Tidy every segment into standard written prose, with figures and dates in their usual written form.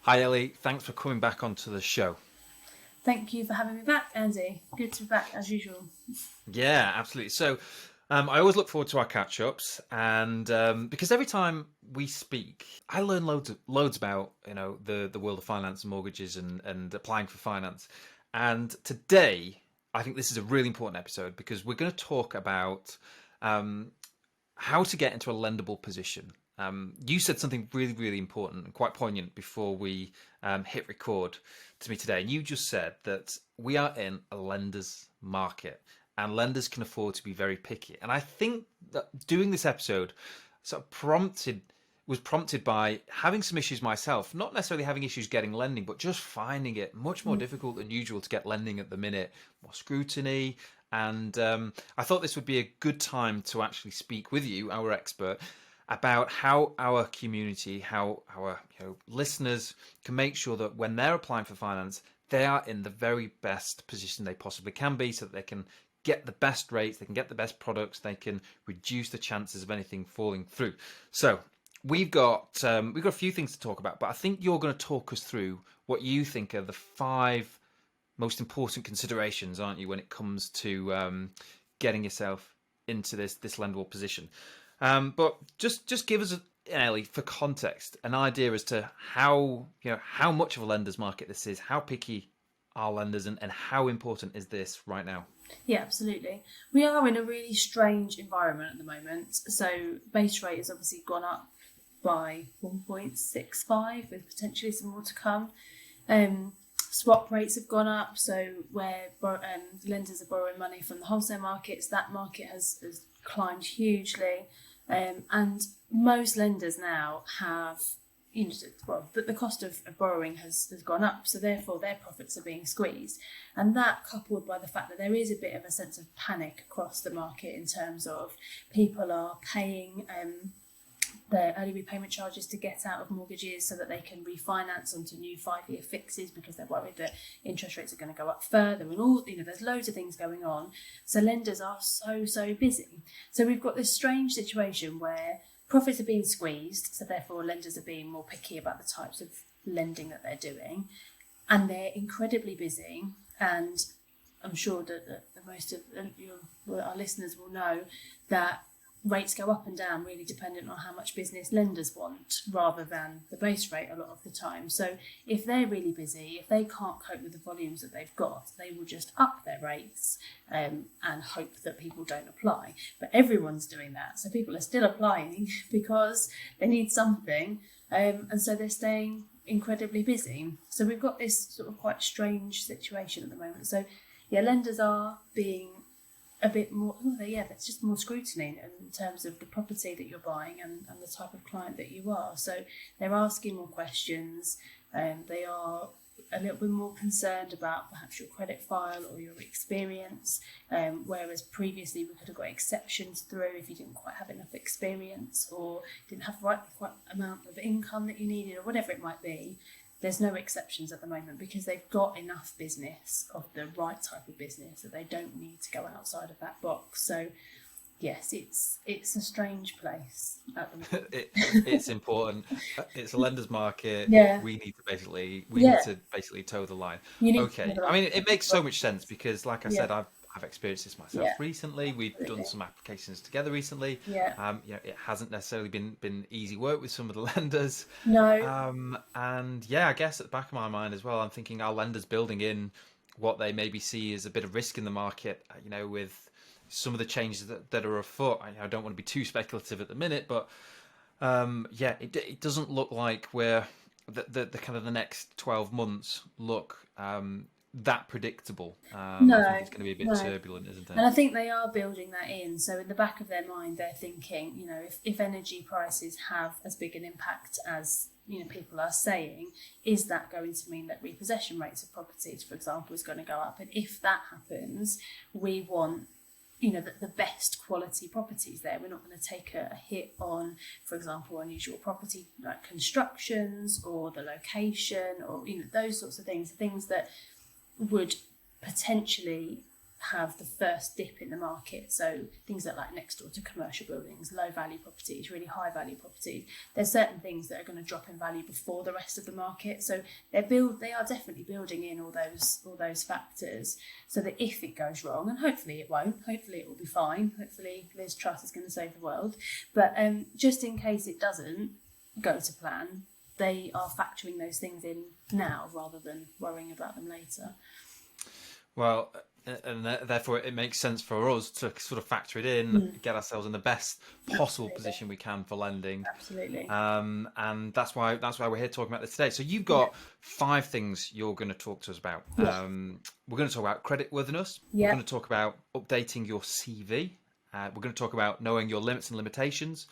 Hi Ellie, thanks for coming back onto the show. Thank you for having me back, Andy. Good to be back as usual. Yeah, absolutely. I always look forward to our catch-ups, and because every time we speak, I learn loads about the world of finance and mortgages and applying for finance. And today, I think this is a really important episode because we're going to talk about um, how to get into a lendable position. You said something really, really important and quite poignant before we hit record to me today. And you just said that we are in a lender's market and lenders can afford to be very picky. And I think that doing this episode sort of was prompted by having some issues myself, not necessarily having issues getting lending, but just finding it much more difficult than usual to get lending at the minute, more scrutiny. And I thought this would be a good time to actually speak with you, our expert, about how our community, how our listeners can make sure that when they're applying for finance, they are in the very best position they possibly can be, so that they can get the best rates, they can get the best products, they can reduce the chances of anything falling through. So we've got a few things to talk about, but I think you're going to talk us through what you think are the five most important considerations, aren't you, when it comes to getting yourself into this lendable position? But just give us, Ellie, for context, an idea as to how much of a lender's market this is, how picky are lenders, and how important is this right now? Yeah, absolutely. We are in a really strange environment at the moment. So base rate has obviously gone up by 1.65 with potentially some more to come. Swap rates have gone up, so where lenders are borrowing money from the wholesale markets, that market has climbed hugely. And most lenders now have, the cost of borrowing has gone up, so therefore their profits are being squeezed. And that, coupled by the fact that there is a bit of a sense of panic across the market in terms of people are paying their early repayment charges to get out of mortgages so that they can refinance onto new 5-year fixes because they're worried that interest rates are going to go up further, and all there's loads of things going on. So lenders are so busy. So we've got this strange situation where profits are being squeezed, so therefore lenders are being more picky about the types of lending that they're doing, and they're incredibly busy. And I'm sure that most of our listeners will know that rates go up and down really dependent on how much business lenders want rather than the base rate a lot of the time. So if they're really busy, if they can't cope with the volumes that they've got, they will just up their rates and hope that people don't apply. But everyone's doing that. So people are still applying because they need something, and so they're staying incredibly busy. So we've got this sort of quite strange situation at the moment. So yeah, lenders are being a bit more, that's just more scrutiny in terms of the property that you're buying and the type of client that you are. So they're asking more questions, and they are a little bit more concerned about perhaps your credit file or your experience, whereas previously we could have got exceptions through if you didn't quite have enough experience or didn't have the right amount of income that you needed or whatever it might be. There's no exceptions at the moment because they've got enough business of the right type of business that they don't need to go outside of that box. So yes, it's a strange place at the moment. It's important. It's a lender's market. Yeah, We need yeah, to basically toe the line. you need to know Okay. the I right mean, it makes so much sense questions. because, like I Yeah, said, I've experienced this myself yeah, recently. We've done absolutely. some applications together recently. Yeah, It hasn't necessarily been easy work with some of the lenders. no, And yeah, I guess at the back of my mind as well, I'm thinking, are lenders building in what they maybe see as a bit of risk in the market, with some of the changes that are afoot. I don't want to be too speculative at the minute, but yeah, it doesn't look like we're the kind of the next 12 months look that predictable. I think no, it's going to be a bit no. turbulent, isn't it? And I think they are building that in. So in the back of their mind, they're thinking, if energy prices have as big an impact as people are saying, is that going to mean that repossession rates of properties, for example, is going to go up? And if that happens, we want the best quality properties there. We're not going to take a hit on, for example, unusual property like constructions or the location or those sorts of things that would potentially have the first dip in the market. So things that like next door to commercial buildings, low value properties, really high value properties. There's certain things that are going to drop in value before the rest of the market. So they are definitely building in all those factors, so that if it goes wrong, and hopefully it won't, hopefully it will be fine. Hopefully Liz Truss is going to save the world. But just in case it doesn't go to plan, they are factoring those things in now rather than worrying about them later. Well, and therefore it makes sense for us to sort of factor it in, get ourselves in the best possible position we can for lending. Absolutely. And that's why we're here talking about this today. So you've got 5 things you're going to talk to us about. Yeah. We're going to talk about creditworthiness. Yeah. We're going to talk about updating your CV. We're going to talk about knowing your limits and limitations.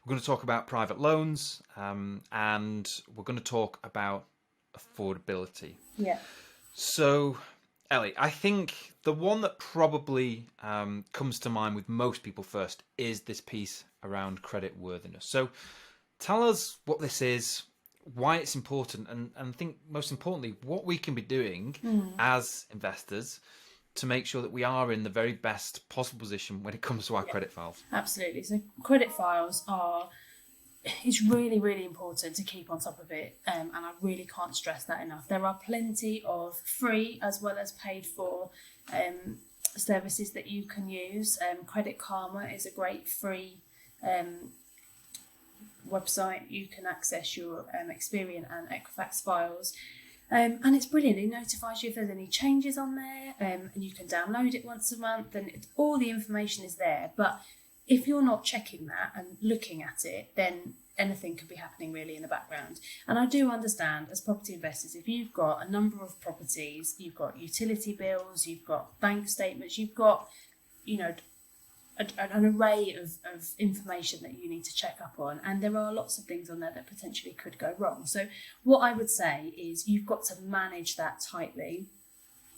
We're going to talk about private loans, and we're going to talk about affordability. Yeah. So, Ellie, I think the one that probably comes to mind with most people first is this piece around creditworthiness. So tell us what this is, why it's important, and I think most importantly, what we can be doing as investors to make sure that we are in the very best possible position when it comes to our credit files. Absolutely. So credit files it's really, really important to keep on top of it, and I really can't stress that enough. There are plenty of free as well as paid for services that you can use. Credit Karma is a great free website. You can access your Experian and Equifax files. And it's brilliant. It notifies you if there's any changes on there, and you can download it once a month, and all the information is there. But if you're not checking that and looking at it, then anything could be happening really in the background. And I do understand, as property investors, if you've got a number of properties, you've got utility bills, you've got bank statements, you've got, an array of information that you need to check up on, and there are lots of things on there that potentially could go wrong. So what I would say is you've got to manage that tightly,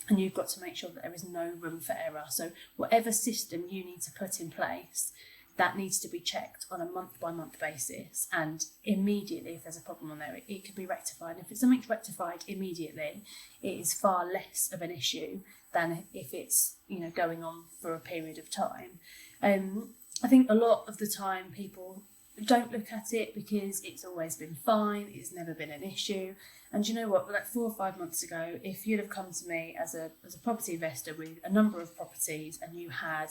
and you've got to make sure that there is no room for error. So whatever system you need to put in place, that needs to be checked on a month-by-month basis, and immediately if there's a problem on there, it could be rectified. And if something's rectified immediately, it is far less of an issue than if it's going on for a period of time. I think a lot of the time people don't look at it because it's always been fine, it's never been an issue. And you know what, like 4 or 5 months ago, if you'd have come to me as a property investor with a number of properties, and you had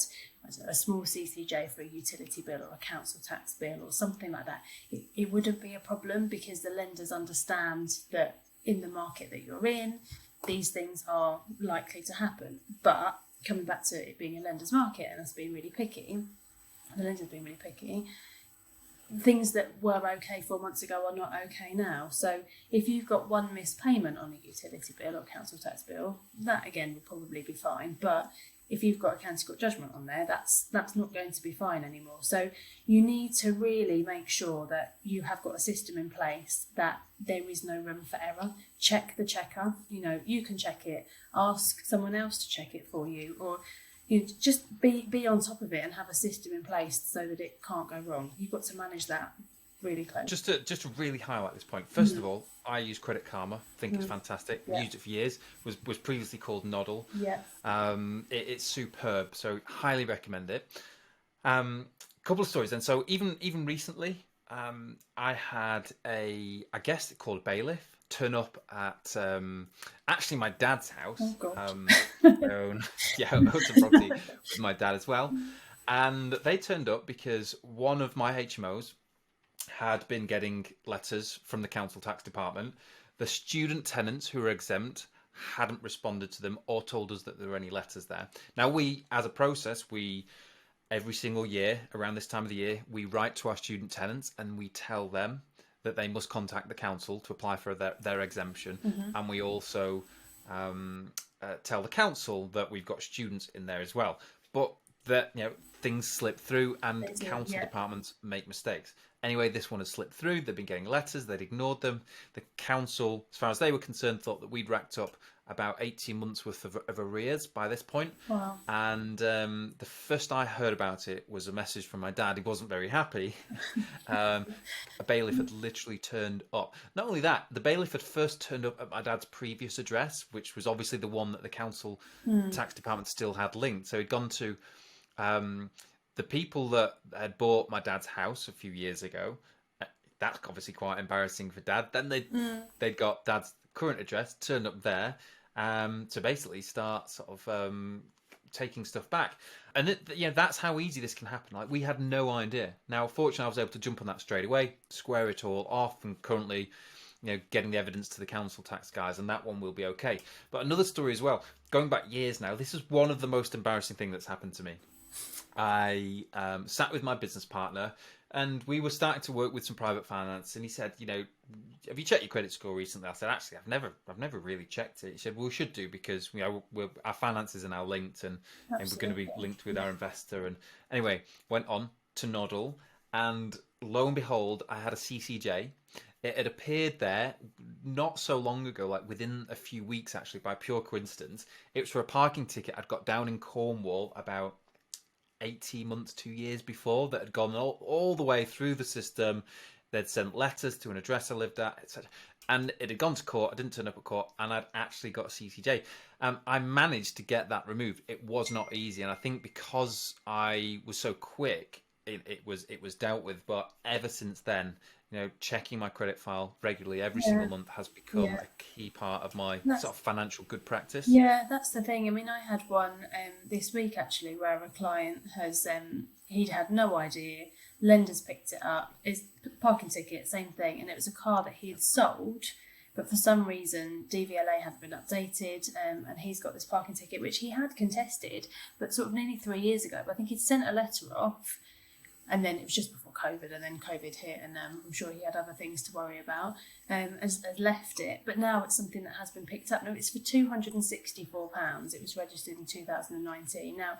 a small CCJ for a utility bill or a council tax bill or something like that, it wouldn't be a problem, because the lenders understand that in the market that you're in, these things are likely to happen. But coming back to it being a lender's market and us being really picky, the lenders being really picky, things that were okay 4 months ago are not okay now. So if you've got one missed payment on a utility bill or council tax bill, that again will probably be fine. But if you've got a county court judgment on there, that's not going to be fine anymore. So you need to really make sure that you have got a system in place that there is no room for error. Check the checker. You can check it. Ask someone else to check it for you, or just be on top of it and have a system in place so that it can't go wrong. You've got to manage that really close. Just to really highlight this point, first of all, I use Credit Karma. think it's fantastic. Yeah. Used it for years. Was previously called Noddle. Yeah. It's superb. So highly recommend it. Couple of stories then. So even recently, I had I guess it's called a bailiff turn up at actually my dad's house. Oh, God. I own a property with my dad as well, and they turned up because one of my HMOs had been getting letters from the council tax department. The student tenants who were exempt hadn't responded to them or told us that there were any letters there. Now we, as a process, every single year around this time of the year, we write to our student tenants and we tell them that they must contact the council to apply for their exemption. And we also tell the council that we've got students in there as well. But that things slip through and council departments make mistakes. Anyway, this one had slipped through. They'd been getting letters. They'd ignored them. The council, as far as they were concerned, thought that we'd racked up about 18 months worth of arrears by this point. Wow. And the first I heard about it was a message from my dad. He wasn't very happy. A bailiff had literally turned up. Not only that, the bailiff had first turned up at my dad's previous address, which was obviously the one that the council tax department still had linked. So he'd gone to the people that had bought my dad's house a few years ago. That's obviously quite embarrassing for dad. Then they'd got dad's current address, turned up there to basically start sort of taking stuff back. And that's how easy this can happen. Like, we had no idea. Now, fortunately, I was able to jump on that straight away, square it all off, and currently, getting the evidence to the council tax guys, and that one will be okay. But another story as well, going back years now, this is one of the most embarrassing things that's happened to me. I sat with my business partner, and we were starting to work with some private finance, and he said, have you checked your credit score recently? I said, actually, I've never really checked it. He said, well, we should do, because our finances are now linked, and we're going to be linked with our investor. And anyway, went on to Noddle, and lo and behold, I had a CCJ. It had appeared there not so long ago, like within a few weeks, actually, by pure coincidence. It was for a parking ticket I'd got down in Cornwall about 18 months, 2 years before, that had gone all the way through the system. They'd sent letters to an address I lived at, etc. And it had gone to court. I didn't turn up at court, and I'd actually got a CCJ. I managed to get that removed. It was not easy, and I think because I was so quick, it was dealt with. But ever since then, checking my credit file regularly every single month has become a key part of my sort of financial good practice. Yeah, that's the thing. I mean, I had one this week actually, where a client has he'd had no idea. Lenders picked it up. It's parking ticket, same thing, and it was a car that he had sold, but for some reason DVLA hadn't been updated, and he's got this parking ticket which he had contested, but sort of nearly 3 years ago. But I think he'd sent a letter off. And then it was just before COVID, and then COVID hit, and I'm sure he had other things to worry about, has left it. But now it's something that has been picked up. Now, it's for £264. It was registered in 2019. Now,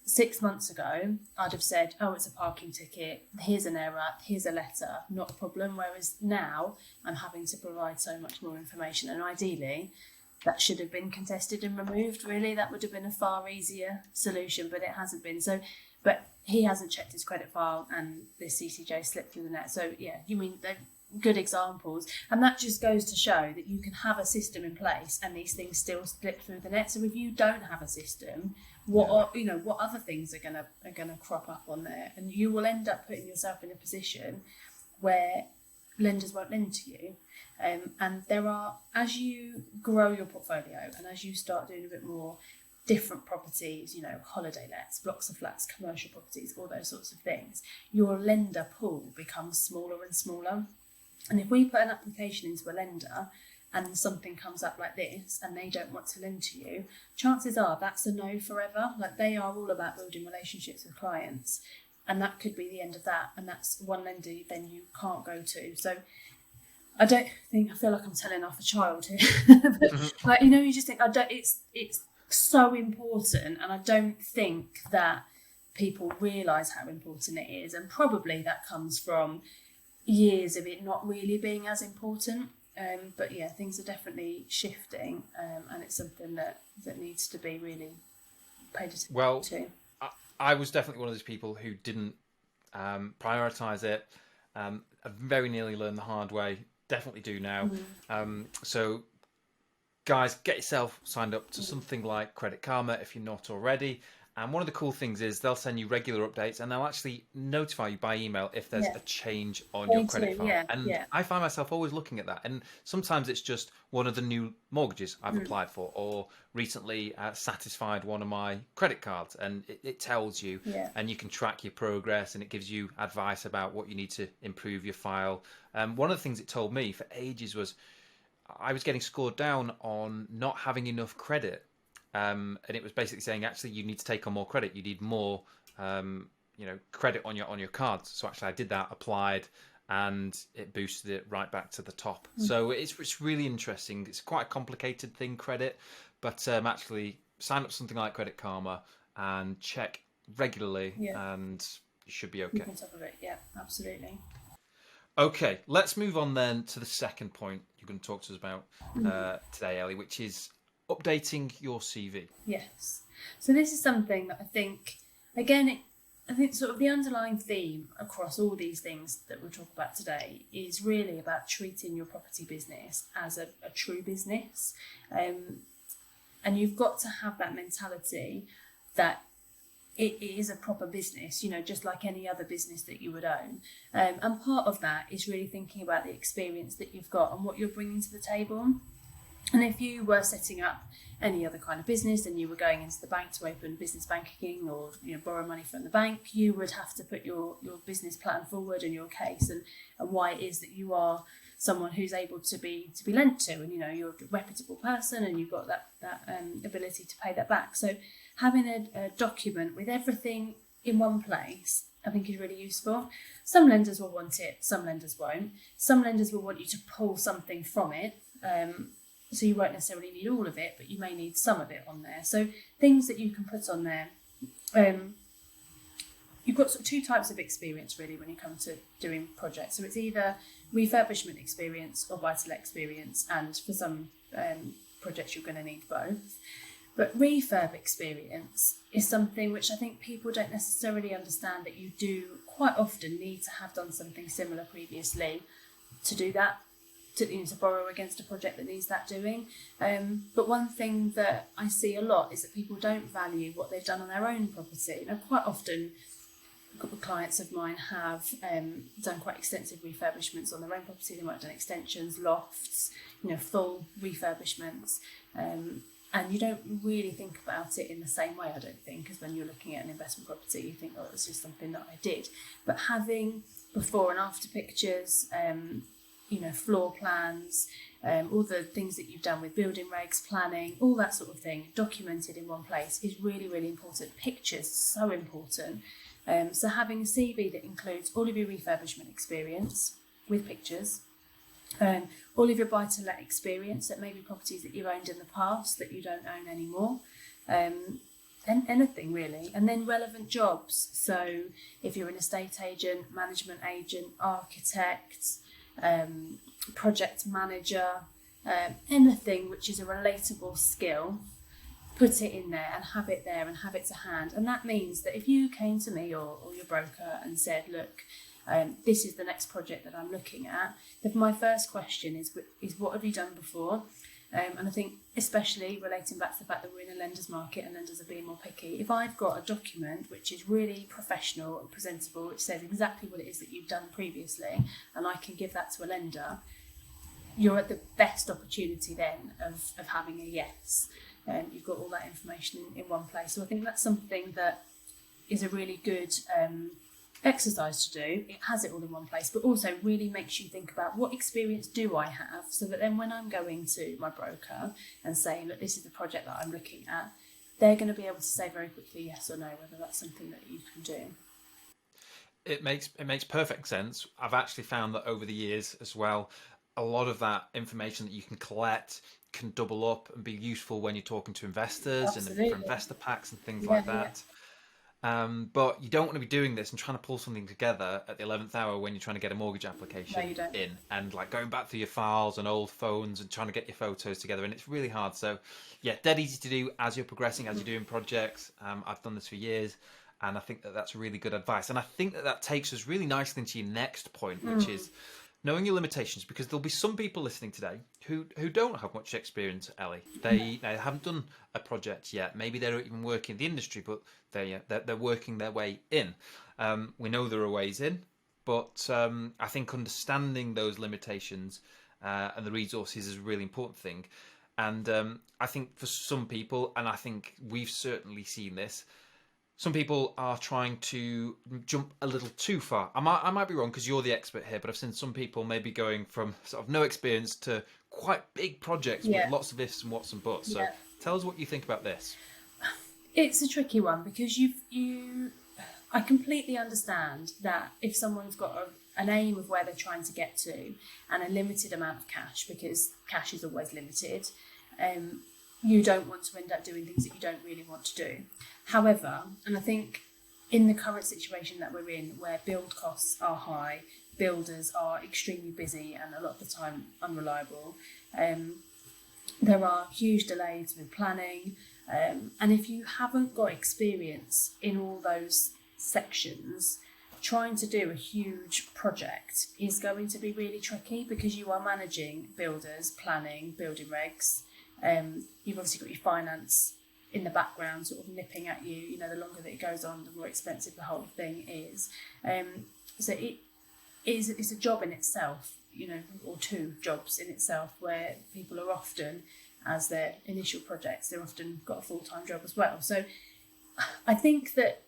6 months ago, I'd have said, oh, it's a parking ticket, here's an error, here's a letter, not a problem. Whereas now, I'm having to provide so much more information. And ideally, that should have been contested and removed, really. That would have been a far easier solution, but it hasn't been. But he hasn't checked his credit file, and this CCJ slipped through the net. So, yeah, you mean they're good examples. And that just goes to show that you can have a system in place and these things still slip through the net. So if you don't have a system, what other things are gonna crop up on there? And you will end up putting yourself in a position where lenders won't lend to you. And there are, as you grow your portfolio and as you start doing a bit more different properties, holiday lets, blocks of flats, commercial properties, all those sorts of things, your lender pool becomes smaller and smaller. And if we put an application into a lender and something comes up like this and they don't want to lend to you, chances are that's a no forever. Like, they are all about building relationships with clients, and that could be the end of that. And that's one lender then you can't go to. So I feel like I'm telling off a child here. But, you just think, it's so important, and I don't think that people realise how important it is, and probably that comes from years of it not really being as important. But yeah, things are definitely shifting, and it's something that needs to be really paid attention to. I was definitely one of those people who didn't prioritise it. I very nearly learned the hard way. Definitely do now. So guys, get yourself signed up to something like Credit Karma if you're not already. And one of the cool things is they'll send you regular updates, and they'll actually notify you by email if there's a change on your credit file. I find myself always looking at that. And sometimes it's just one of the new mortgages I've applied for, or recently satisfied one of my credit cards, and it tells you, and you can track your progress, and it gives you advice about what you need to improve your file. One of the things it told me for ages was I was getting scored down on not having enough credit. And it was basically saying, actually, you need to take on more credit. You need more, credit on your cards. So actually, I did that, applied, and it boosted it right back to the top. So it's really interesting. It's quite a complicated thing, credit, but actually sign up to something like Credit Karma and check regularly, and you should be okay. On top of it, yeah, absolutely. Okay, let's move on then to the second point you're going to talk to us about today, Ellie, which is updating your CV. Yes. So this is something that I think, again, I think sort of the underlying theme across all these things that we'll talk about today is really about treating your property business as a true business. And you've got to have that mentality that it is a proper business, just like any other business that you would own. And part of that is really thinking about the experience that you've got and what you're bringing to the table. And if you were setting up any other kind of business and you were going into the bank to open business banking or borrow money from the bank, you would have to put your business plan forward and your case and why it is that you are someone who's able to be lent to, and you're a reputable person and you've got that ability to pay that back. So having a document with everything in one place, I think, is really useful. Some lenders will want it, some lenders won't. Some lenders will want you to pull something from it. So you won't necessarily need all of it, but you may need some of it on there. So things that you can put on there. You've got sort of two types of experience really when you come to doing projects. So it's either refurbishment experience or buy-to-let experience, and for some projects you're going to need both. But refurb experience is something which I think people don't necessarily understand, that you do quite often need to have done something similar previously to do that, to borrow against a project that needs that doing. But one thing that I see a lot is that people don't value what they've done on their own property. Quite often clients of mine have done quite extensive refurbishments on their own property. They might have done extensions, lofts, full refurbishments. And you don't really think about it in the same way, I don't think, as when you're looking at an investment property. You think, oh, it's just something that I did. But having before and after pictures, floor plans, all the things that you've done with building regs, planning, all that sort of thing, documented in one place is really, really important. Pictures, so important. So having a CV that includes all of your refurbishment experience with pictures, all of your buy-to-let experience, that may be properties that you've owned in the past that you don't own anymore, and anything really. And then relevant jobs. So if you're an estate agent, management agent, architect, project manager, anything which is a relatable skill, put it in there and have it there and have it to hand. And that means that if you came to me or your broker and said, look, this is the next project that I'm looking at, then my first question is what have you done before? And I think especially relating back to the fact that we're in a lender's market and lenders are being more picky, if I've got a document which is really professional and presentable, which says exactly what it is that you've done previously, and I can give that to a lender, you're at the best opportunity then of having a yes. You've got all that information in one place. So I think that's something that is a really good exercise to do. It has it all in one place, but also really makes you think about what experience do I have, so that then when I'm going to my broker and saying, look, this is the project that I'm looking at, they're going to be able to say very quickly yes or no whether that's something that you can do. It makes perfect sense. I've actually found that over the years as well, a lot of that information that you can collect can double up and be useful when you're talking to investors. Absolutely. And for investor packs and things like that. Yeah. But you don't want to be doing this and trying to pull something together at the 11th hour when you're trying to get a mortgage application in, and like going back through your files and old phones and trying to get your photos together, and it's really hard. So yeah, dead easy to do as you're progressing, as you're doing projects. I've done this for years, and I think that that's really good advice. And I think that takes us really nicely into your next point, which is knowing your limitations, because there'll be some people listening today who don't have much experience, Ellie. They haven't done a project yet. Maybe they don't even work in the industry, but they're working their way in. We know there are ways in, but I think understanding those limitations and the resources is a really important thing. And I think for some people, and I think we've certainly seen this, some people are trying to jump a little too far. I might be wrong because you're the expert here, but I've seen some people maybe going from sort of no experience to quite big projects with lots of ifs and whats and buts. So tell us what you think about this. It's a tricky one because I completely understand that if someone's got an aim of where they're trying to get to and a limited amount of cash, because cash is always limited, you don't want to end up doing things that you don't really want to do. However, and I think in the current situation that we're in, where build costs are high, builders are extremely busy and a lot of the time unreliable. There are huge delays with planning, and if you haven't got experience in all those sections, trying to do a huge project is going to be really tricky because you are managing builders, planning, building regs. You've obviously got your finance in the background sort of nipping at you. You know, the longer that it goes on, the more expensive the whole thing is. So it's a job in itself, you know, or two jobs in itself, where people are often, as their initial projects, they're often got a full-time job as well. So I think that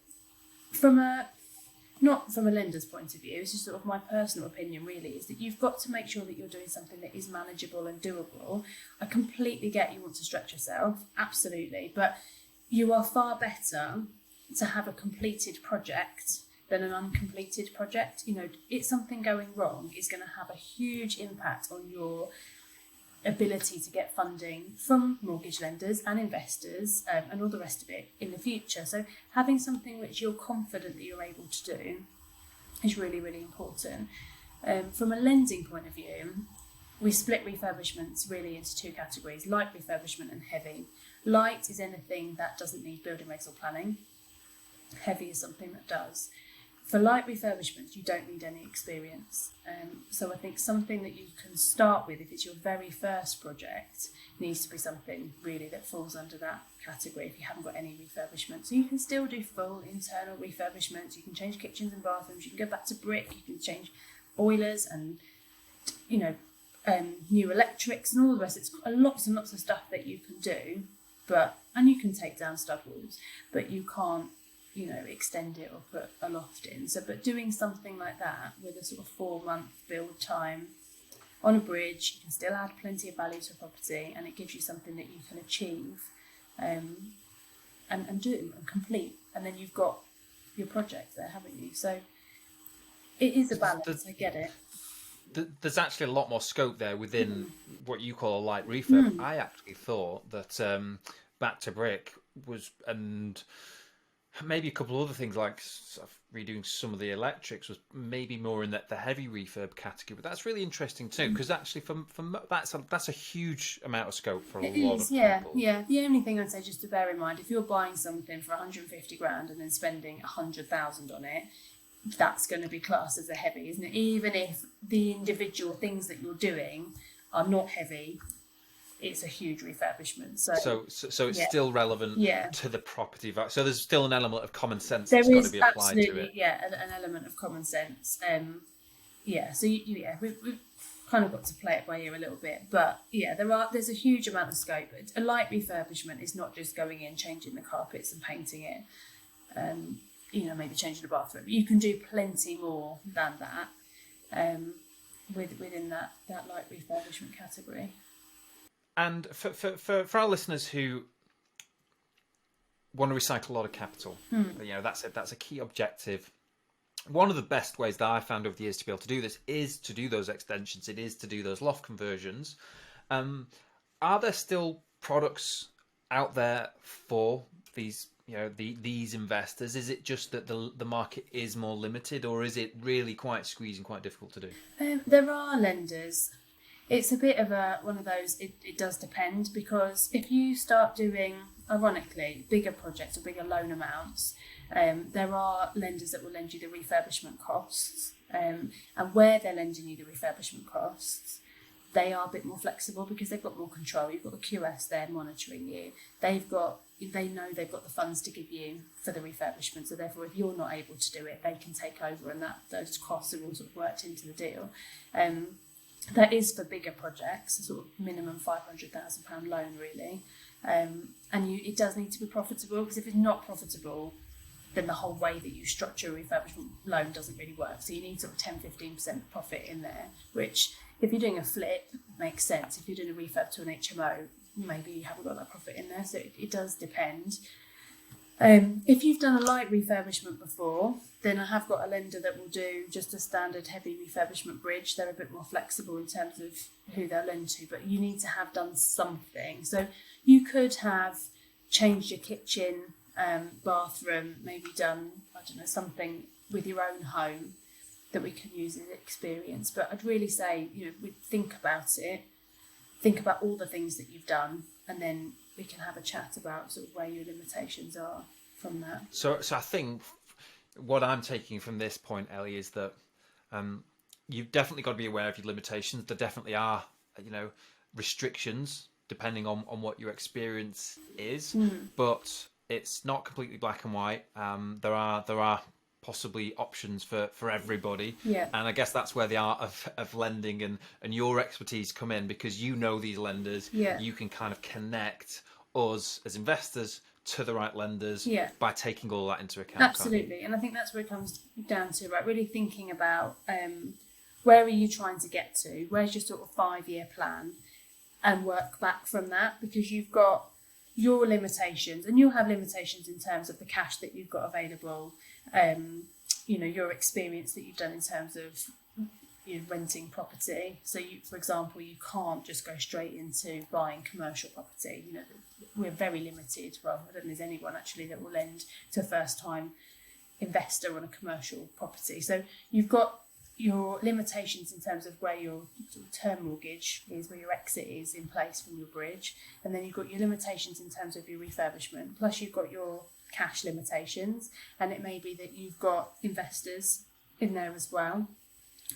not from a lender's point of view, it's just sort of my personal opinion really, is that you've got to make sure that you're doing something that is manageable and doable. I completely get you want to stretch yourself, absolutely, but you are far better to have a completed project than an uncompleted project. You know, it's something going wrong is going to have a huge impact on your ability to get funding from mortgage lenders and investors, and all the rest of it in the future. So having something which you're confident that you're able to do is really, really important. From a lending point of view, we split refurbishments really into two categories: light refurbishment and heavy. Light is anything that doesn't need building regs or planning. Heavy is something that does. For light refurbishments, you don't need any experience. So I think something that you can start with, if it's your very first project, needs to be something really that falls under that category if you haven't got any refurbishment. So you can still do full internal refurbishments. You can change kitchens and bathrooms. You can go back to brick. You can change boilers and, you know, new electrics and all the rest. It's lots and lots of stuff that you can do, and you can take down stud walls, but you can't, you know, extend it or put a loft in. So, but doing something like that with a sort of 4-month build time on a bridge, you can still add plenty of value to a property, and it gives you something that you can achieve and do and complete. And then you've got your project there, haven't you? So it is a balance, I get it. There's actually a lot more scope there within what you call a light refurb. I actually thought that back to brick was, and maybe a couple of other things like sort of redoing some of the electrics, was maybe more in the heavy refurb category. But that's really interesting too, because actually from that's a huge amount of scope for a lot of people. Yeah. The only thing I'd say, just to bear in mind, if you're buying something for 150 grand and then spending 100,000 on it, that's going to be classed as a heavy, isn't it? Even if the individual things that you're doing are not heavy, it's a huge refurbishment. So it's still relevant to the property value. So there's still an element of common sense that's got to be applied to it. An element of common sense. So we've kind of got to play it by ear a little bit, but there's a huge amount of scope. A light refurbishment is not just going in, changing the carpets and painting it, maybe changing the bathroom. You can do plenty more than that within that light refurbishment category. And for our listeners who want to recycle a lot of capital, that's a key objective. One of the best ways that I've found over the years to be able to do this is to do those extensions. It is to do those loft conversions. Are there still products out there for these, these investors? Is it just that the market is more limited, or is it really quite squeezed and quite difficult to do? There are lenders. It's a bit of one of those, it does depend, because if you start doing, ironically, bigger projects or bigger loan amounts, there are lenders that will lend you the refurbishment costs, and where they're lending you the refurbishment costs, they are a bit more flexible because they've got more control. You've got the QS there monitoring you. They know they've got the funds to give you for the refurbishment, so therefore if you're not able to do it, they can take over, and those costs are all sort of worked into the deal. That is for bigger projects, a sort of minimum £500,000 loan really, and it does need to be profitable, because if it's not profitable, then the whole way that you structure a refurbishment loan doesn't really work. So you need sort of 10-15% profit in there, which if you're doing a flip makes sense. If you're doing a refurb to an HMO, maybe you haven't got that profit in there. So it does depend. If you've done a light refurbishment before, then I have got a lender that will do just a standard heavy refurbishment bridge. They're a bit more flexible in terms of who they'll lend to, but you need to have done something. So you could have changed your kitchen, bathroom, maybe done, something with your own home, that we can use as experience. But I'd really say, we think about it, think about all the things that you've done, and then we can have a chat about sort of where your limitations are from that. So I think what I'm taking from this point, Ellie, is that you've definitely got to be aware of your limitations. There definitely are, restrictions depending on what your experience is, but it's not completely black and white. There are possibly options for everybody. Yeah. And I guess that's where the art of lending and your expertise come in, because you know these lenders. Yeah. You can kind of connect us as investors to the right lenders by taking all that into account. Absolutely. And I think that's where it comes down to, right? Really thinking about where are you trying to get to? Where's your sort of 5-year plan? And work back from that, because you've got your limitations, and you'll have limitations in terms of the cash that you've got available, your experience that you've done in terms of renting property. So for example, you can't just go straight into buying commercial property. We're very limited. Well, I don't think there's anyone actually that will lend to a first time investor on a commercial property. So you've got your limitations in terms of where your sort of term mortgage is, where your exit is in place from your bridge, and then you've got your limitations in terms of your refurbishment, plus you've got your cash limitations, and it may be that you've got investors in there as well,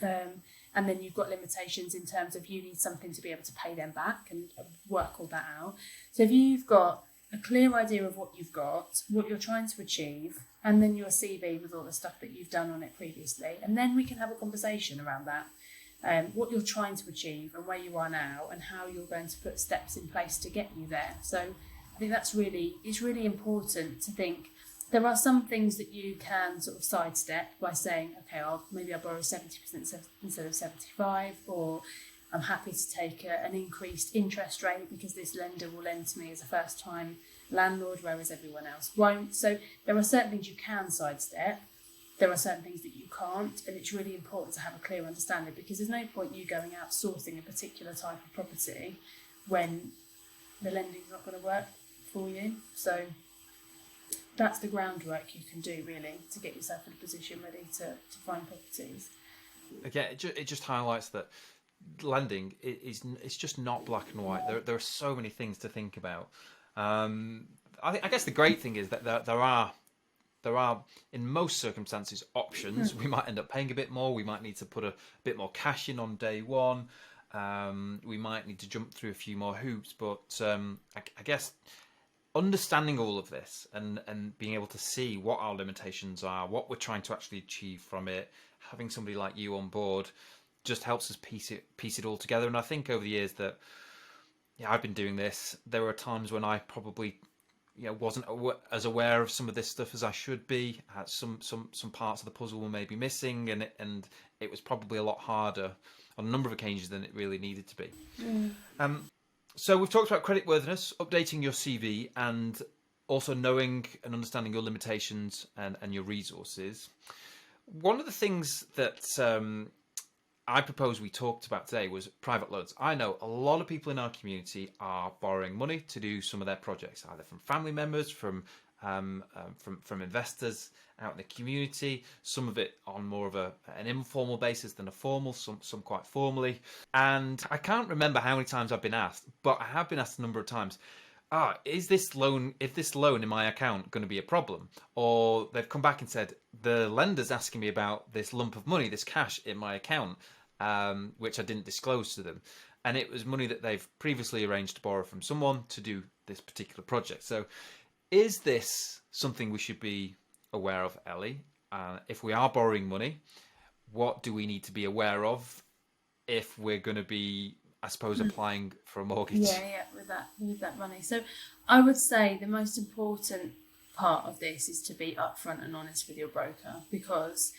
and then you've got limitations in terms of you need something to be able to pay them back and work all that out. So if you've got a clear idea of what you've got, what you're trying to achieve, and then your CV with all the stuff that you've done on it previously, and then we can have a conversation around that, what you're trying to achieve and where you are now, and how you're going to put steps in place to get you there. So I think it's really important to think there are some things that you can sort of sidestep by saying, okay, maybe I'll borrow 70% instead of 75%, or I'm happy to take an increased interest rate because this lender will lend to me as a first-time landlord, whereas everyone else won't. So there are certain things you can sidestep. There are certain things that you can't, and it's really important to have a clear understanding, because there's no point you going out sourcing a particular type of property when the lending's not going to work for you. So that's the groundwork you can do, really, to get yourself in a position ready to find properties. Again, it just highlights that lending it's just not black and white. There are so many things to think about. I guess the great thing is that there are in most circumstances options. We might end up paying a bit more. We might need to put a bit more cash in on day one. We might need to jump through a few more hoops. But I guess understanding all of this and being able to see what our limitations are, what we're trying to actually achieve from it, having somebody like you on board just helps us piece it all together. And I think over the years that I've been doing this, there were times when I probably wasn't as aware of some of this stuff as I should be. Some parts of the puzzle were maybe missing, and it was probably a lot harder on a number of occasions than it really needed to be. So we've talked about creditworthiness, updating your CV, and also knowing and understanding your limitations and your resources. One of the things that I propose we talked about today was private loans. I know a lot of people in our community are borrowing money to do some of their projects, either from family members, from investors out in the community. Some of it on more of an informal basis than a formal, some quite formally. And I can't remember how many times I've been asked, but I have been asked a number of times, is this loan in my account going to be a problem? Or they've come back and said, the lender's asking me about this lump of money, this cash in my account, which I didn't disclose to them. And it was money that they've previously arranged to borrow from someone to do this particular project. So is this something we should be aware of, Ellie? If we are borrowing money, what do we need to be aware of if we're going to be, I suppose, applying for a mortgage? Yeah, with that money. So I would say the most important part of this is to be upfront and honest with your broker, because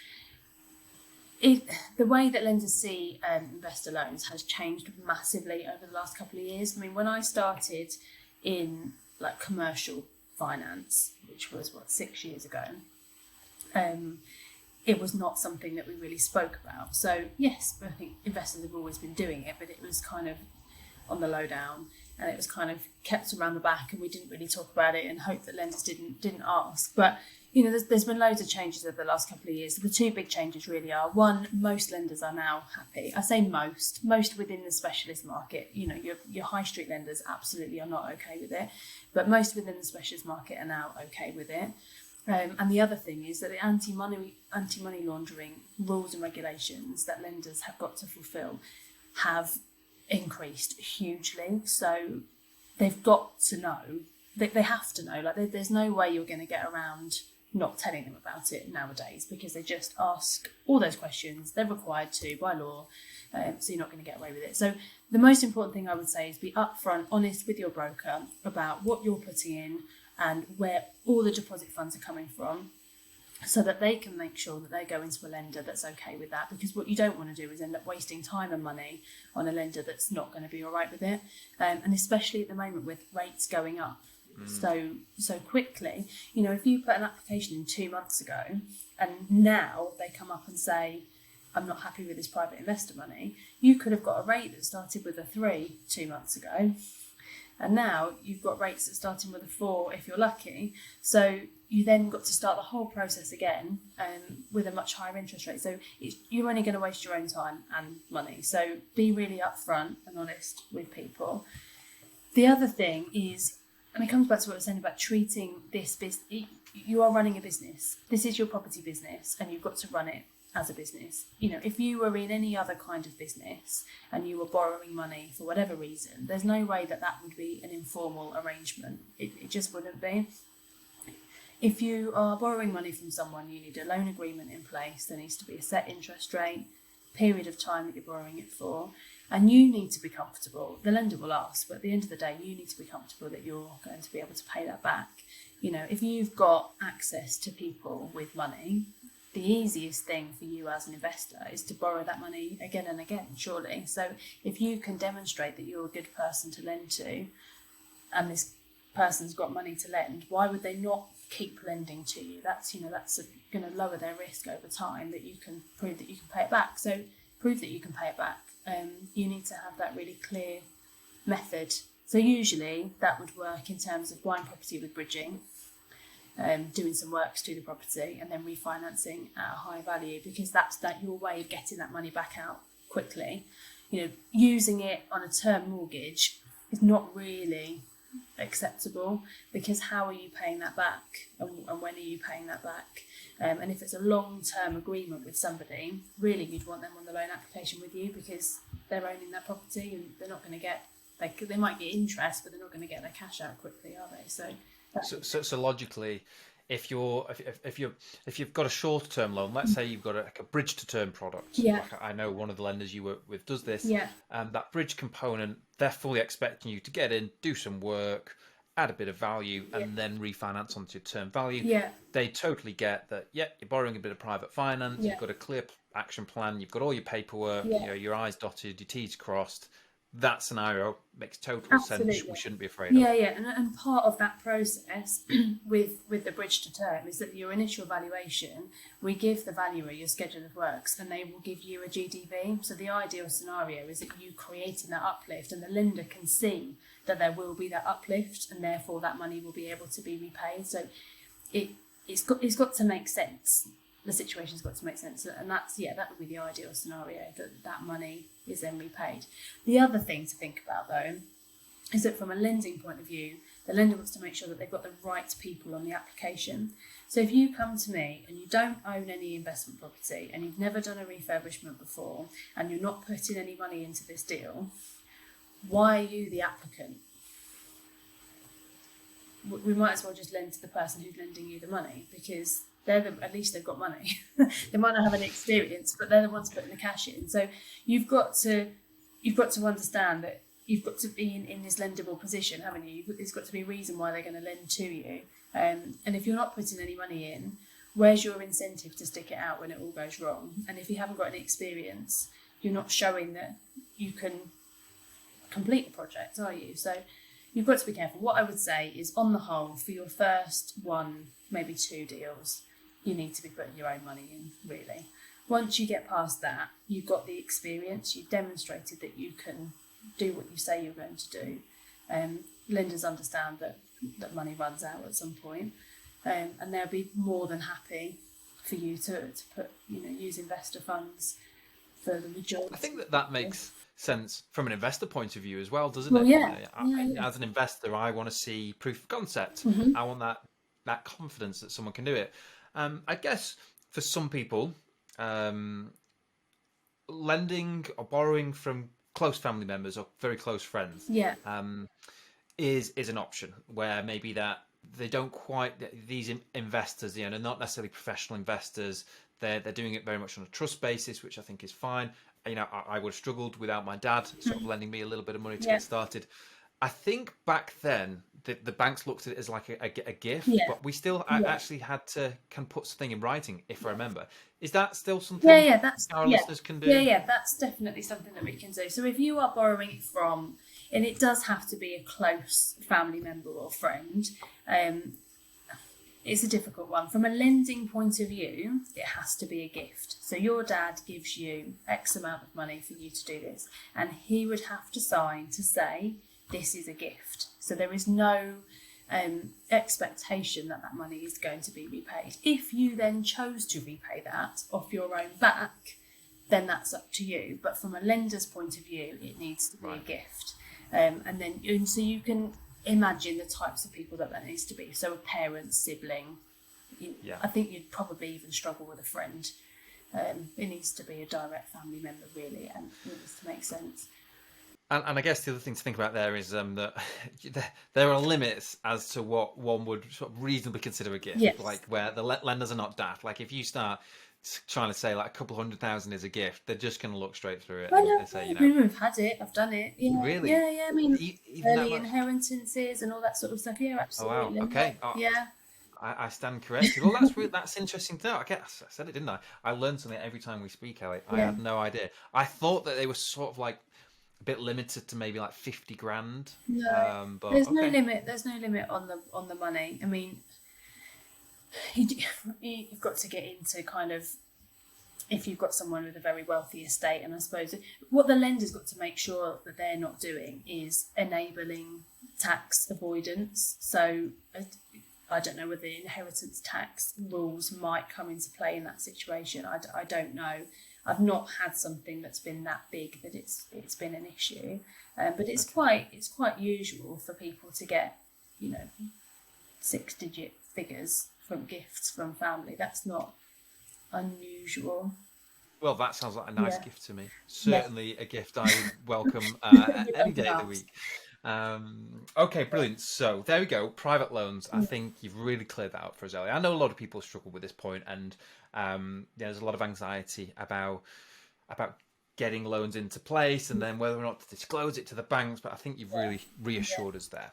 the way that lenders see investor loans has changed massively over the last couple of years. I mean, when I started in commercial finance, which was 6 years ago, it was not something that we really spoke about. So yes, I think investors have always been doing it, but it was kind of on the lowdown, and it was kind of kept around the back, and we didn't really talk about it and hope that lenders didn't ask. But there's been loads of changes over the last couple of years. So the two big changes really are: one, most lenders are now happy. I say most within the specialist market. Your high street lenders absolutely are not okay with it, but most within the specialist market are now okay with it. And the other thing is that the anti-money laundering rules and regulations that lenders have got to fulfil have increased hugely. So they've got to know, they have to know, like there's no way you're going to get around not telling them about it nowadays, because they just ask all those questions. They're required to by law, so you're not going to get away with it. So the most important thing I would say is be upfront, honest with your broker about what you're putting in and where all the deposit funds are coming from, so that they can make sure that they go into a lender that's okay with that. Because what you don't want to do is end up wasting time and money on a lender that's not going to be all right with it. And especially at the moment with rates going up so quickly. If you put an application in 2 months ago and now they come up and say, I'm not happy with this private investor money, you could have got a rate that started with a 3 2 months ago. And now you've got rates that starting with a 4 if you're lucky. So you then got to start the whole process again with a much higher interest rate. So you're only going to waste your own time and money. So be really upfront and honest with people. The other thing is, and it comes back to what I was saying about treating this business. You are running a business. This is your property business, and you've got to run it as a business. If you were in any other kind of business and you were borrowing money for whatever reason, there's no way that would be an informal arrangement. It just wouldn't be. If you are borrowing money from someone, you need a loan agreement in place. There needs to be a set interest rate, period of time that you're borrowing it for, and you need to be comfortable. The lender will ask, but at the end of the day, you need to be comfortable that you're going to be able to pay that back. If you've got access to people with money, the easiest thing for you as an investor is to borrow that money again and again, surely. So if you can demonstrate that you're a good person to lend to, and this person's got money to lend, why would they not keep lending to you? That's going to lower their risk over time, that you can prove that you can pay it back. So prove that you can pay it back. You need to have that really clear method. So usually that would work in terms of buying property with bridging, doing some works to the property, and then refinancing at a high value, because that's your way of getting that money back out quickly. Using it on a term mortgage is not really acceptable, because how are you paying that back, and when are you paying that back? And if it's a long-term agreement with somebody, really you'd want them on the loan application with you, because they're owning that property and they're not going to get, they might get interest, but they're not going to get their cash out quickly, are they? So logically, if you've got a short-term loan, let's say you've got a bridge-to-term product. Yeah. Like I know one of the lenders you work with does this. Yeah. That bridge component, they're fully expecting you to get in, do some work, add a bit of value, and then refinance onto your term value. Yeah. They totally get that. Yeah, you're borrowing a bit of private finance. Yeah. You've got a clear action plan. You've got all your paperwork. Yeah. Your I's dotted, your T's crossed. That scenario makes total Absolutely. sense. We shouldn't be afraid of. Yeah, and part of that process with the bridge to term is that your initial valuation, we give the valuer your schedule of works, and they will give you a GDV. So the ideal scenario is that you creating that uplift, and the lender can see that there will be that uplift, and therefore that money will be able to be repaid. So it's got to make sense. The situation's got to make sense, and that would be the ideal scenario, that money is then repaid. The other thing to think about though is that from a lending point of view, the lender wants to make sure that they've got the right people on the application. So if you come to me and you don't own any investment property, and you've never done a refurbishment before, and you're not putting any money into this deal, why are you the applicant? We might as well just lend to the person who's lending you the money, because at least they've got money. They might not have any experience, but they're the ones putting the cash in. So you've got to understand that you've got to be in this lendable position, haven't you? There's got to be a reason why they're going to lend to you. And if you're not putting any money in, where's your incentive to stick it out when it all goes wrong? And if you haven't got any experience, you're not showing that you can complete the project, are you? So you've got to be careful. What I would say is, on the whole, for your first 1, maybe 2 deals, you need to be putting your own money in, really. Once you get past that, you've got the experience, you've demonstrated that you can do what you say you're going to do. Lenders understand that money runs out at some point, and they'll be more than happy for you to put, use investor funds for the majority. I think that makes sense from an investor point of view as well, doesn't Well, it? yeah. As an investor, I want to see proof of concept. Mm-hmm. I want that confidence that someone can do it. I guess for some people, lending or borrowing from close family members or very close friends, Yeah. is an option where maybe that they don't quite, these investors, they're not necessarily professional investors. They're doing it very much on a trust basis, which I think is fine. I would have struggled without my dad sort of lending me a little bit of money to get started. I think back then the banks looked at it as like a gift, but we still actually had to put something in writing, if I remember. Is that still something our listeners can do? Yeah, that's definitely something that we can do. So if you are borrowing it from, and it does have to be a close family member or friend, it's a difficult one. From a lending point of view, it has to be a gift. So your dad gives you X amount of money for you to do this, and he would have to sign to say, this is a gift. So there is no expectation that money is going to be repaid. If you then chose to repay that off your own back, then that's up to you. But from a lender's point of view, it needs to be a gift. And so you can imagine the types of people that needs to be. So a parent, sibling. I think you'd probably even struggle with a friend. It needs to be a direct family member, really, and it needs to make sense. And I guess the other thing to think about there is that there are limits as to what one would sort of reasonably consider a gift. Yes. Like where the lenders are not daft. Like if you start trying to say like a couple 100,000 is a gift, they're just going to look straight through it and say, we've had it. I've done it. Yeah. Really? Yeah. I mean, Even early inheritances and all that sort of stuff. Yeah, absolutely. Oh, wow. Okay. Yeah. I stand corrected. Well, that's interesting to know. I said it, didn't I? I learn something every time we speak, Ellie. I had no idea. I thought that they were sort of like a bit limited to maybe like 50 grand. No, but there's no limit. There's no limit on the money. I mean, you've got to get into kind of, if you've got someone with a very wealthy estate, and I suppose what the lender's got to make sure that they're not doing is enabling tax avoidance. So I don't know whether the inheritance tax rules might come into play in that situation. I don't know. I've not had something that's been that big that it's been an issue, but it's quite usual for people to get 6-digit figures from gifts from family. That's not unusual. Well, that sounds like a nice gift to me. Certainly a gift I would welcome any day of the week. Okay, brilliant. So there we go. Private loans. I think you've really cleared that up for us, Ellie. I know a lot of people struggle with this point, and there's a lot of anxiety about getting loans into place and then whether or not to disclose it to the banks. But I think you've really reassured us there.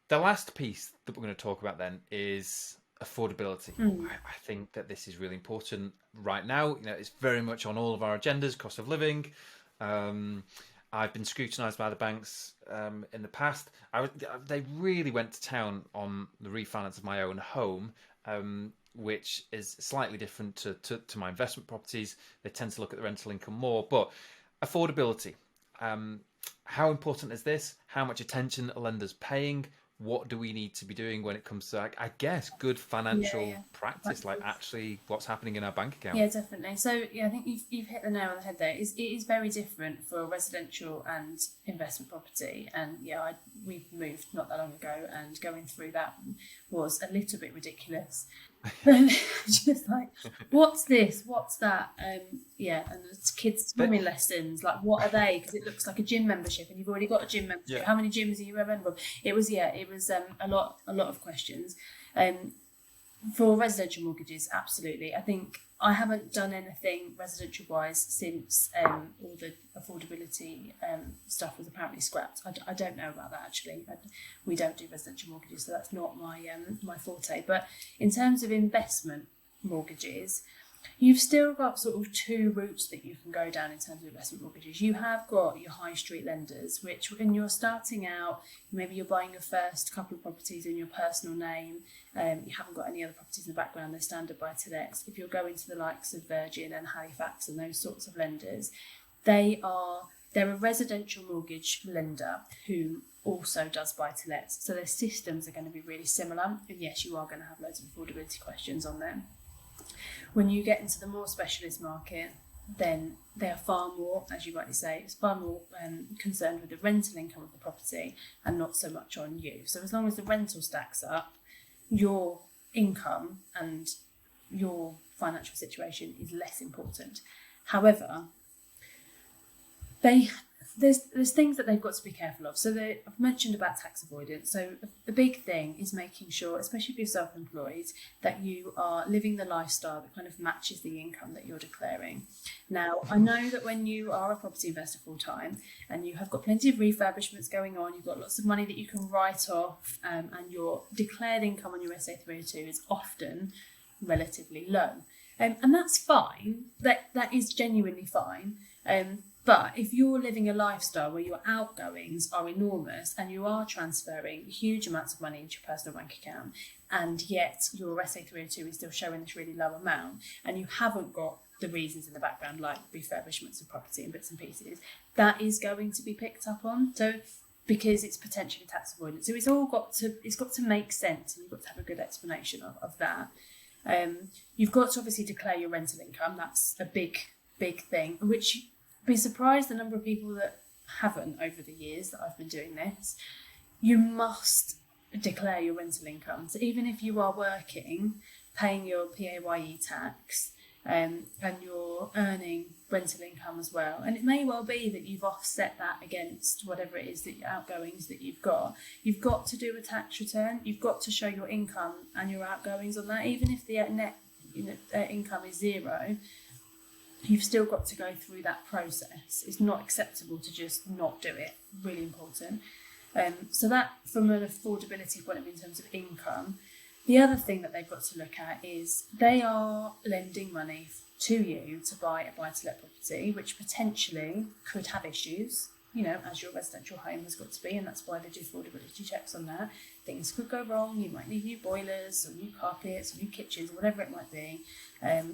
The last piece that we're going to talk about then is affordability. I think that this is really important right now. It's very much on all of our agendas. Cost of living. I've been scrutinised by the banks in the past. They really went to town on the refinance of my own home, which is slightly different to my investment properties. They tend to look at the rental income more, but affordability. How important is this? How much attention are lenders paying? What do we need to be doing when it comes to, I guess, good financial practice, like actually what's happening in our bank account? Yeah, definitely. So, I think you've hit the nail on the head there. It is very different for residential and investment property. And we moved not that long ago, and going through that was a little bit ridiculous. Just like, what's this? What's that? And it's kids swimming lessons. Like, what are they? Because it looks like a gym membership, and you've already got a gym membership. Yeah. How many gyms are you a member of? It was a lot of questions. For residential mortgages, absolutely. I think I haven't done anything residential wise since all the affordability stuff was apparently scrapped. I don't know about that actually. We don't do residential mortgages, so that's not my forte. But in terms of investment mortgages, you've still got sort of two routes that you can go down in terms of investment mortgages. You have got your high street lenders, which when you're starting out, maybe you're buying your first couple of properties in your personal name, you haven't got any other properties in the background, they're standard buy-to-lets. If you're going to the likes of Virgin and Halifax and those sorts of lenders, they are they're a residential mortgage lender who also does buy-to-lets. So their systems are going to be really similar. And yes, you are going to have loads of affordability questions on them. When you get into the more specialist market, then they are far more, as you rightly say, it's far more concerned with the rental income of the property and not so much on you. So as long as the rental stacks up, your income and your financial situation is less important. However, there's things that they've got to be careful of. So I've mentioned about tax avoidance. So the big thing is making sure, especially if you're self-employed, that you are living the lifestyle that kind of matches the income that you're declaring. Now, I know that when you are a property investor full-time and you have got plenty of refurbishments going on, you've got lots of money that you can write off, and your declared income on your SA 302 is often relatively low. And that's fine. That is genuinely fine. But if you're living a lifestyle where your outgoings are enormous and you are transferring huge amounts of money into your personal bank account, and yet your SA 302 is still showing this really low amount, and you haven't got the reasons in the background like refurbishments of property and bits and pieces, that is going to be picked up on. So because it's potentially tax avoidance. So it's got to make sense, and you've got to have a good explanation of that. You've got to obviously declare your rental income. That's a big thing, which be surprised the number of people that haven't over the years that I've been doing this. You must declare your rental income. So even if you are working, paying your PAYE tax, and you're earning rental income as well, and it may well be that you've offset that against whatever it is that your outgoings that you've got to do a tax return. You've got to show your income and your outgoings on that. Even if the net income is zero, you've still got to go through that process. It's not acceptable to just not do it. Really important. So that, from an affordability point of view in terms of income. The other thing that they've got to look at is they are lending money to you to buy a buy-to-let property, which potentially could have issues, as your residential home has got to be, and that's why they do affordability checks on that. Things could go wrong. You might need new boilers or new carpets or new kitchens or whatever it might be.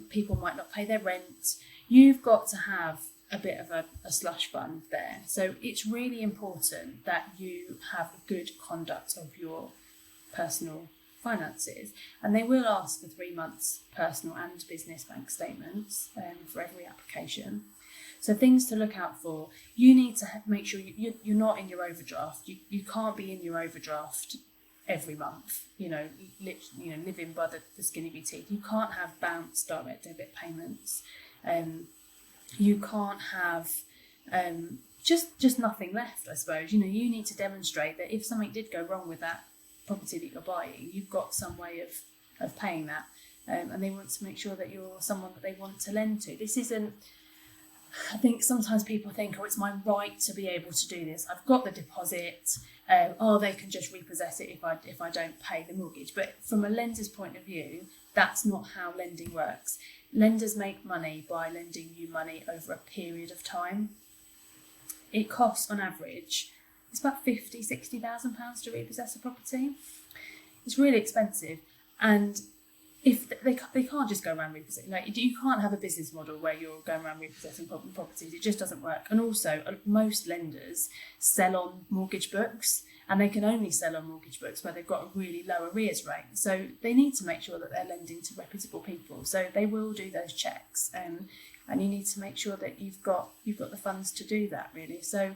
People might not pay their rent. You've got to have a bit of a slush fund there. So it's really important that you have a good conduct of your personal finances, and they will ask for 3 months personal and business bank statements for every application. So things to look out for: you need to make sure you're not in your overdraft. You can't be in your overdraft every month, living by the skin of your teeth. You can't have bounced direct debit payments. You can't have just nothing left, I suppose. You need to demonstrate that if something did go wrong with that property that you're buying, you've got some way of paying that, and they want to make sure that you're someone that they want to lend to. This isn't, I think sometimes people think, it's my right to be able to do this. I've got the deposit, they can just repossess it if I don't pay the mortgage. But from a lender's point of view, that's not how lending works. Lenders make money by lending you money over a period of time. It costs, on average, it's about £50,000-60,000 to repossess a property. It's really expensive, and if they can't just go around repossessing, you can't have a business model where you're going around repossessing properties. It just doesn't work. And also, most lenders sell on mortgage books, and they can only sell on mortgage books where they've got a really low arrears rate. So they need to make sure that they're lending to reputable people. So they will do those checks, and you need to make sure that you've got the funds to do that, really. So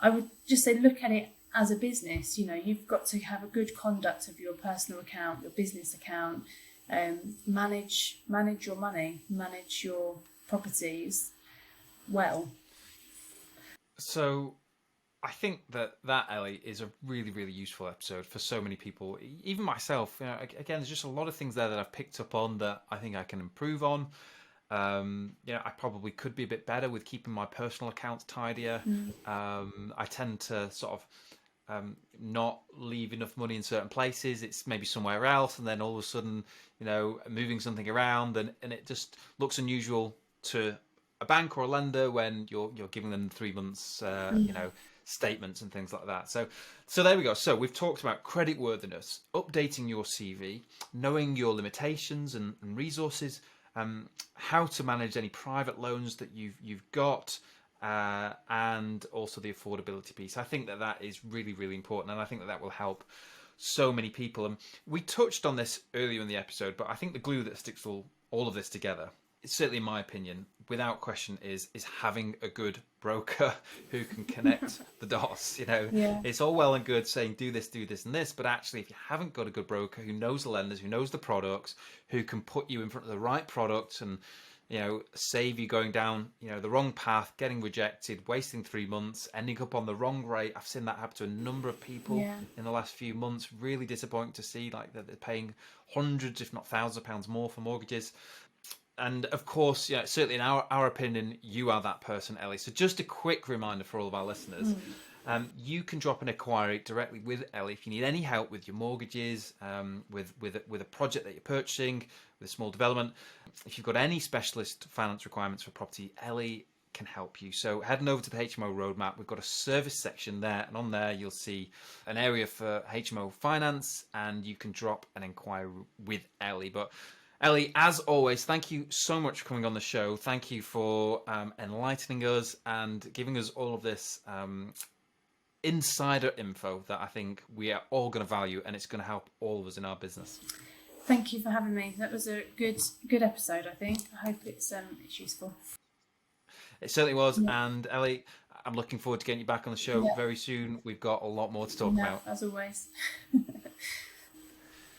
I would just say, look at it as a business. You've got to have a good conduct of your personal account, your business account. Manage your money, manage your properties well. So I think that Ellie is a really, really useful episode for so many people, even myself. Again, there's just a lot of things there that I've picked up on that I think I can improve on. I probably could be a bit better with keeping my personal accounts tidier. I tend to sort of not leave enough money in certain places. It's maybe somewhere else, and then all of a sudden, moving something around, and it just looks unusual to a bank or a lender when you're giving them 3 months, statements and things like that. So there we go. So we've talked about creditworthiness, updating your CV, knowing your limitations and resources, how to manage any private loans that you've got, and also the affordability piece. I think that that is really, really important, and I think that that will help so many people. And we touched on this earlier in the episode, but I think the glue that sticks all of this together, certainly in my opinion, without question, is having a good broker who can connect the dots. Yeah. It's all well and good saying do this, and this, but actually if you haven't got a good broker who knows the lenders, who knows the products, who can put you in front of the right products and save you going down the wrong path, getting rejected, wasting 3 months, ending up on the wrong rate. I've seen that happen to a number of people in the last few months. Really disappointing to see, like, that they're paying hundreds if not thousands of pounds more for mortgages. And of course, certainly in our opinion, you are that person, Ellie. So just a quick reminder for all of our listeners. You can drop an inquiry directly with Ellie if you need any help with your mortgages, with a project that you're purchasing, with a small development. If you've got any specialist finance requirements for property, Ellie can help you. So heading over to the HMO roadmap, we've got a service section there, and on there you'll see an area for HMO finance, and you can drop an inquiry with Ellie. But Ellie, as always, thank you so much for coming on the show. Thank you for enlightening us and giving us all of this insider info that I think we are all going to value, and it's going to help all of us in our business. Thank you for having me. That was a good episode, I think. I hope it's useful. It certainly was. And Ellie, I'm looking forward to getting you back on the show very soon. We've got a lot more to talk about. As always.